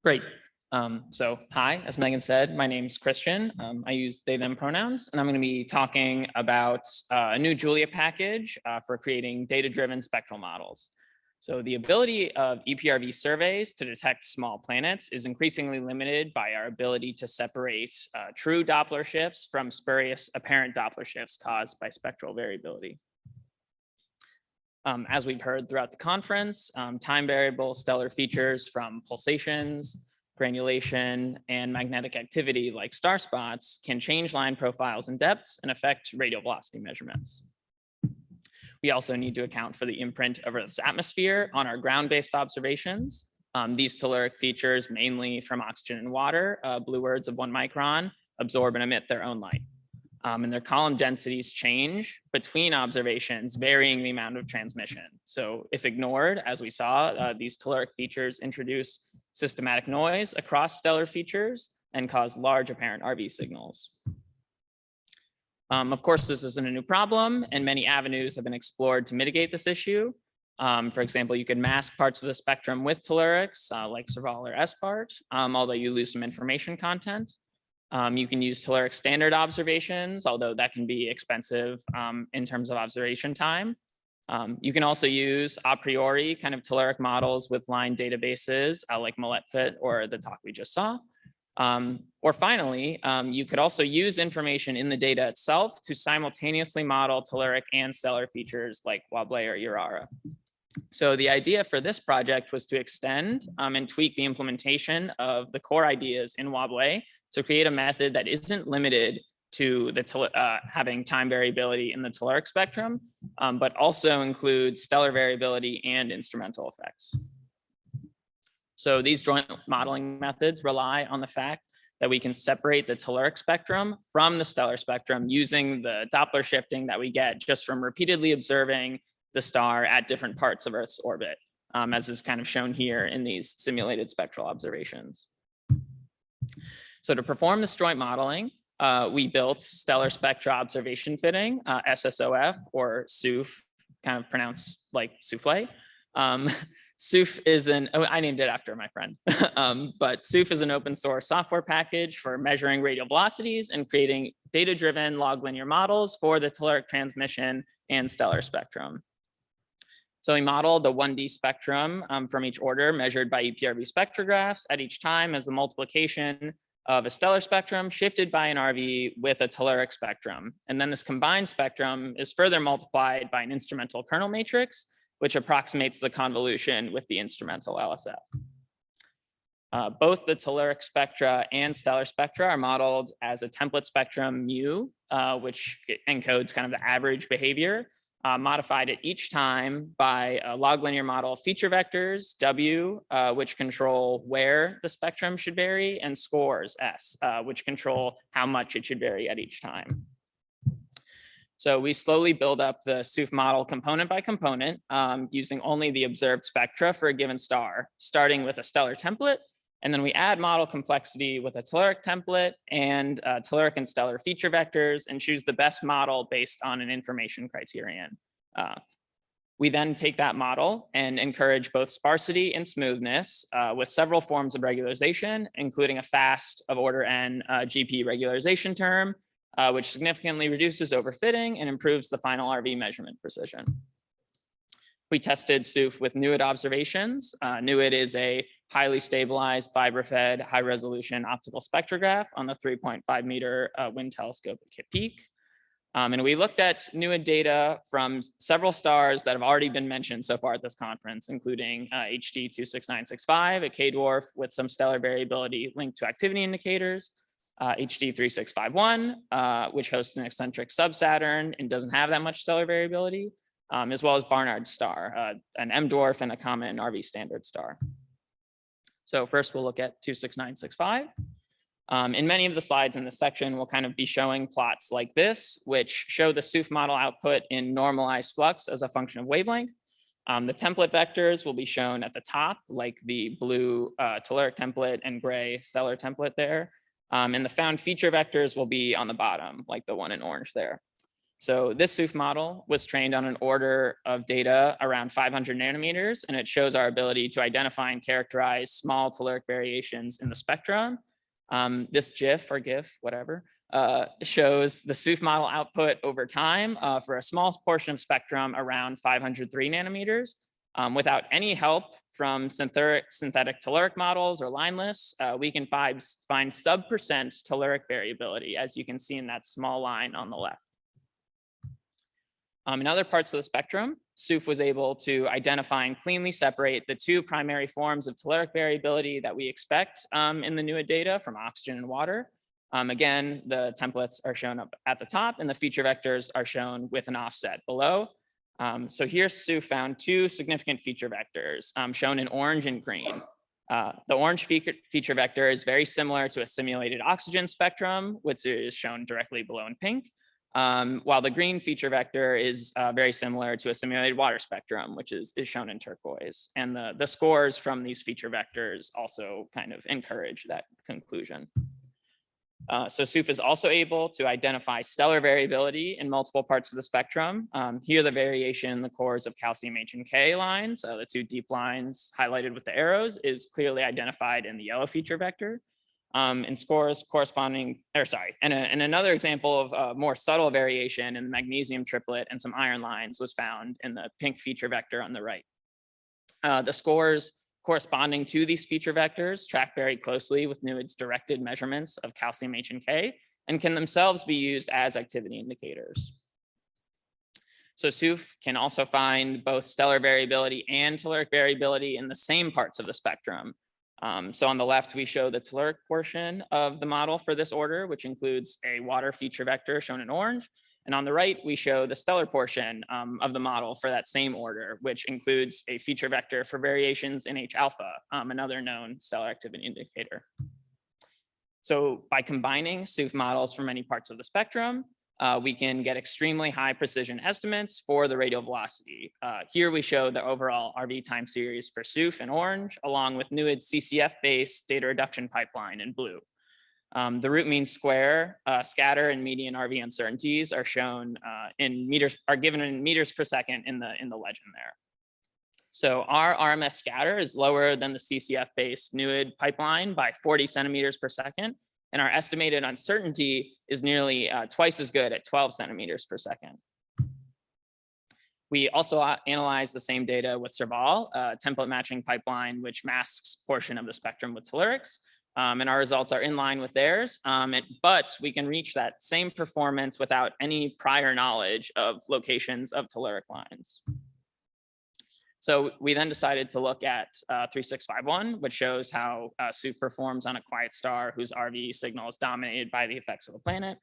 Great. So hi, as Megan said, my name's Christian. I use they, them pronouns, and I'm going to be talking about a new Julia package for creating data-driven spectral models. So the ability of EPRV surveys to detect small planets is increasingly limited by our ability to separate true Doppler shifts from spurious apparent Doppler shifts caused by spectral variability. As we've heard throughout the conference, time variable stellar features from pulsations, granulation, and magnetic activity like star spots can change line profiles and depths and affect radial velocity measurements. We also need to account for the imprint of Earth's atmosphere on our ground-based observations. These telluric features, mainly from oxygen and water, blue words of 1 micron, absorb and emit their own light. And their column densities change between observations, varying the amount of transmission. So if ignored, as we saw, these telluric features introduce systematic noise across stellar features and cause large apparent RV signals. Of course, this isn't a new problem, and many avenues have been explored to mitigate this issue. For example, you could mask parts of the spectrum with tellurics, like Serval or SPART, although you lose some information content. You can use telluric standard observations, although that can be expensive in terms of observation time. You can also use a priori kind of telluric models with line databases like MilletFit or the talk we just saw. Or finally, you could also use information in the data itself to simultaneously model telluric and stellar features like Wobble or Urara. So the idea for this project was to extend and tweak the implementation of the core ideas in Wobble to create a method that isn't limited to the having time variability in the telluric spectrum, but also includes stellar variability and instrumental effects. So these joint modeling methods rely on the fact that we can separate the telluric spectrum from the stellar spectrum using the Doppler shifting that we get just from repeatedly observing the star at different parts of Earth's orbit, as is kind of shown here in these simulated spectral observations. So to perform this joint modeling, we built stellar spectra observation fitting, SSOF, or SOOF, kind of pronounced like souffle. SOOF is I named it after my friend, but SOOF is an open source software package for measuring radial velocities and creating data-driven log linear models for the telluric transmission and stellar spectrum. So we modeled the 1D spectrum from each order measured by EPRV spectrographs at each time as the multiplication of a stellar spectrum shifted by an RV with a telluric spectrum. And then this combined spectrum is further multiplied by an instrumental kernel matrix, which approximates the convolution with the instrumental LSF. Both the telluric spectra and stellar spectra are modeled as a template spectrum mu, which encodes kind of the average behavior, modified at each time by a log linear model of feature vectors, W, which control where the spectrum should vary, and scores, S, which control how much it should vary at each time. So we slowly build up the SOOF model component by component using only the observed spectra for a given star, starting with a stellar template. And then we add model complexity with a telluric template and telluric and stellar feature vectors and choose the best model based on an information criterion. We then take that model and encourage both sparsity and smoothness with several forms of regularization, including a fast of order n GP regularization term, which significantly reduces overfitting and improves the final RV measurement precision. We tested SOOF with NUID observations. NUID is a highly stabilized, fiber-fed, high-resolution optical spectrograph on the 3.5 meter wind telescope at Kitt Peak. And we looked at NUID data from several stars that have already been mentioned so far at this conference, including HD 26965, a K-dwarf with some stellar variability linked to activity indicators, HD 3651, which hosts an eccentric sub-Saturn and doesn't have that much stellar variability, as well as Barnard's star, an M-dwarf and a common RV standard star. So first we'll look at 26965. In many of the slides in this section, we'll kind of be showing plots like this, which show the SOOF model output in normalized flux as a function of wavelength. The template vectors will be shown at the top, like the blue telluric template and gray stellar template there. And the found feature vectors will be on the bottom, like the one in orange there. So this SOOF model was trained on an order of data around 500 nanometers, and it shows our ability to identify and characterize small telluric variations in the spectrum. This GIF or GIF, whatever, shows the SOOF model output over time for a small portion of spectrum around 503 nanometers. Without any help from synthetic telluric models or line lists, we can find sub-percent telluric variability, as you can see in that small line on the left. In other parts of the spectrum, SOOF was able to identify and cleanly separate the two primary forms of telluric variability that we expect in the NUID data from oxygen and water. Again, the templates are shown up at the top and the feature vectors are shown with an offset below. So here SOOF found two significant feature vectors shown in orange and green. The orange feature vector is very similar to a simulated oxygen spectrum, which is shown directly below in pink. While the green feature vector is very similar to a simulated water spectrum, which is shown in turquoise. And the scores from these feature vectors also kind of encourage that conclusion. So SOOF is also able to identify stellar variability in multiple parts of the spectrum. Here, the variation in the cores of calcium H and K lines, the two deep lines highlighted with the arrows, is clearly identified in the yellow feature vector. And scores corresponding, and another example of more subtle variation in the magnesium triplet and some iron lines was found in the pink feature vector on the right. The scores corresponding to these feature vectors track very closely with NUID's directed measurements of calcium H and K and can themselves be used as activity indicators. So SOOF can also find both stellar variability and telluric variability in the same parts of the spectrum. So on the left, we show the telluric portion of the model for this order, which includes a water feature vector shown in orange. And on the right, we show the stellar portion of the model for that same order, which includes a feature vector for variations in H alpha, another known stellar activity indicator. So by combining SOOF models from many parts of the spectrum, we can get extremely high precision estimates for the radial velocity. Here we show the overall RV time series for SOOF in orange, along with NUID's CCF-based data reduction pipeline in blue. The root mean square, scatter, and median RV uncertainties are shown in meters, are given in meters per second in the legend there. So our RMS scatter is lower than the CCF-based NUID pipeline by 40 centimeters per second. And our estimated uncertainty is nearly twice as good at 12 centimeters per second. We also analyzed the same data with Serval, a template matching pipeline, which masks portion of the spectrum with tellurics. And our results are in line with theirs, but we can reach that same performance without any prior knowledge of locations of telluric lines. So we then decided to look at 3651, which shows how SOOF performs on a quiet star whose RV signal is dominated by the effects of the planet.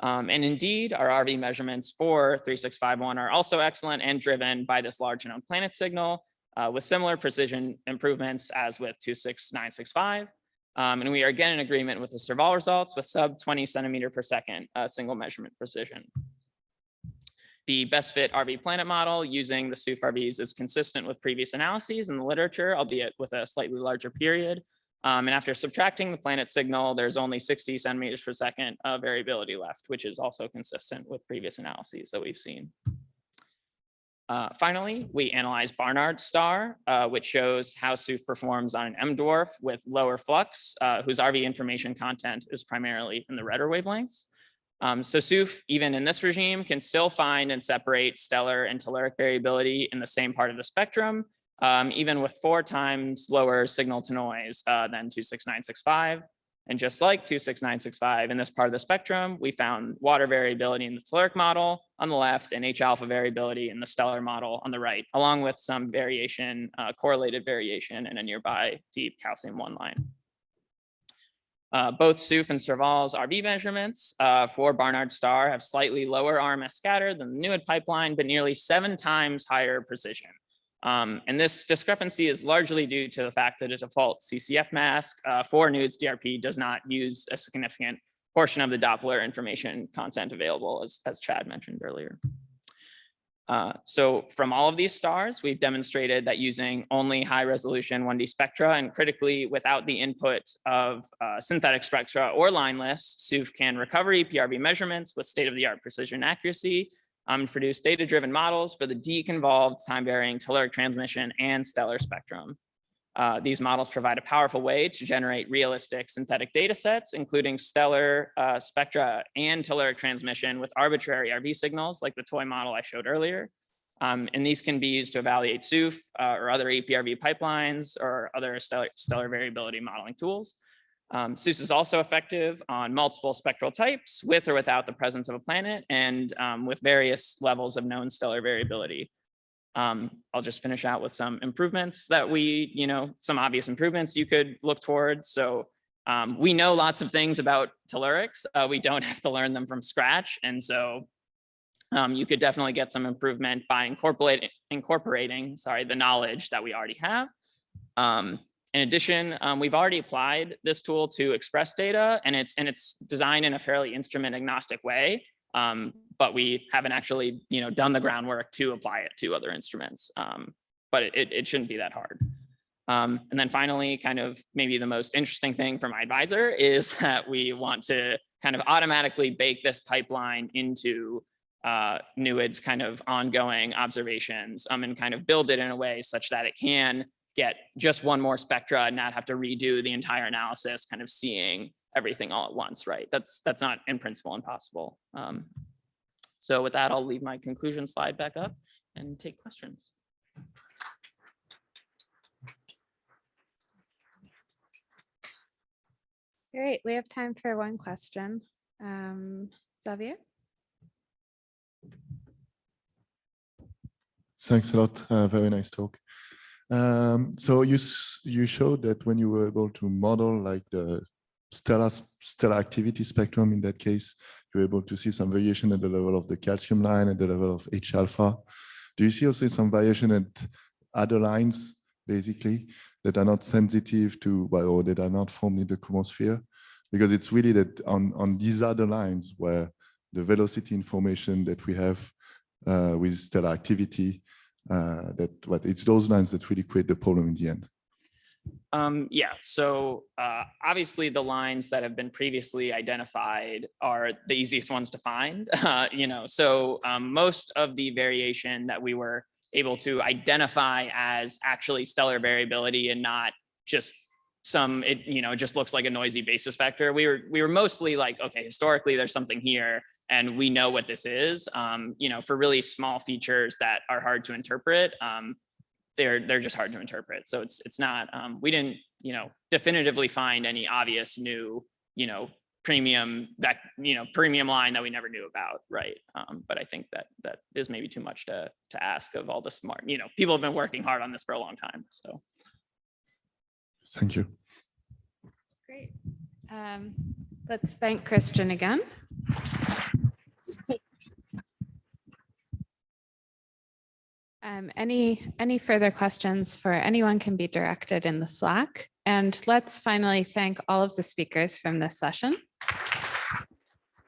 And indeed, our RV measurements for 3651 are also excellent and driven by this large known planet signal with similar precision improvements as with 26965. And we are again in agreement with the Serval results with sub 20 centimeter per second single measurement precision. The best fit RV planet model using the SOOF RVs is consistent with previous analyses in the literature, albeit with a slightly larger period. And after subtracting the planet signal, there's only 60 centimeters per second of variability left, which is also consistent with previous analyses that we've seen. Finally, we analyzed Barnard's star, which shows how SOOF performs on an M dwarf with lower flux, whose RV information content is primarily in the redder wavelengths. So SOOF, even in this regime, can still find and separate stellar and telluric variability in the same part of the spectrum, even with 4 times lower signal to noise than 26965. And just like 26965, in this part of the spectrum, we found water variability in the telluric model on the left and H alpha variability in the stellar model on the right, along with some variation, correlated variation in a nearby deep calcium 1 line. Both SOOF and Serval's RV measurements for Barnard's star have slightly lower RMS scatter than the NUID pipeline, but nearly 7 times higher precision. And this discrepancy is largely due to the fact that a default CCF mask for NUID's DRP does not use a significant portion of the Doppler information content available, as Chad mentioned earlier. So from all of these stars, we've demonstrated that using only high resolution 1D spectra and critically without the input of synthetic spectra or line lists, SOOF can recover EPRV measurements with state-of-the-art precision and accuracy, produce data-driven models for the deconvolved time-varying telluric transmission and stellar spectrum. These models provide a powerful way to generate realistic synthetic data sets, including stellar spectra and telluric transmission with arbitrary RV signals like the toy model I showed earlier. And these can be used to evaluate SOOF or other EPRV pipelines or other stellar variability modeling tools. SOOF is also effective on multiple spectral types with or without the presence of a planet and with various levels of known stellar variability. I'll just finish out with some improvements that some obvious improvements you could look towards. So we know lots of things about tellurics. We don't have to learn them from scratch. And so you could definitely get some improvement by incorporating the knowledge that we already have. In addition, we've already applied this tool to express data, and it's designed in a fairly instrument agnostic way. But we haven't actually, done the groundwork to apply it to other instruments. But it shouldn't be that hard. And then finally, kind of maybe the most interesting thing for my advisor is that we want to kind of automatically bake this pipeline into NUID's kind of ongoing observations and kind of build it in a way such that it can get just one more spectra and not have to redo the entire analysis, kind of seeing everything all at once, right? That's not in principle impossible. So with that, I'll leave my conclusion slide back up and take questions. Great, we have time for one question. Xavier? Thanks a lot, very nice talk. So you showed that when you were able to model like the stellar activity spectrum, in that case, you were able to see some variation at the level of the calcium line, at the level of H alpha. Do you see also some variation at other lines, basically, that are not sensitive to, well, or that are not formed in the chromosphere? Because it's really that on these other lines where the velocity information that we have with stellar activity, it's those lines that really create the problem in the end. Yeah, so obviously the lines that have been previously identified are the easiest ones to find, so most of the variation that we were able to identify as actually stellar variability and not just it just looks like a noisy basis vector. We were mostly like, okay, historically there's something here and we know what this is, for really small features that are hard to interpret. They're just hard to interpret. So it's not, we didn't, definitively find any obvious new, premium line that we never knew about, right? But I think that is maybe too much to ask of all the smart, people have been working hard on this for a long time, so. Thank you. Great. Let's thank Christian again. Any further questions for anyone can be directed in the Slack. And let's finally thank all of the speakers from this session.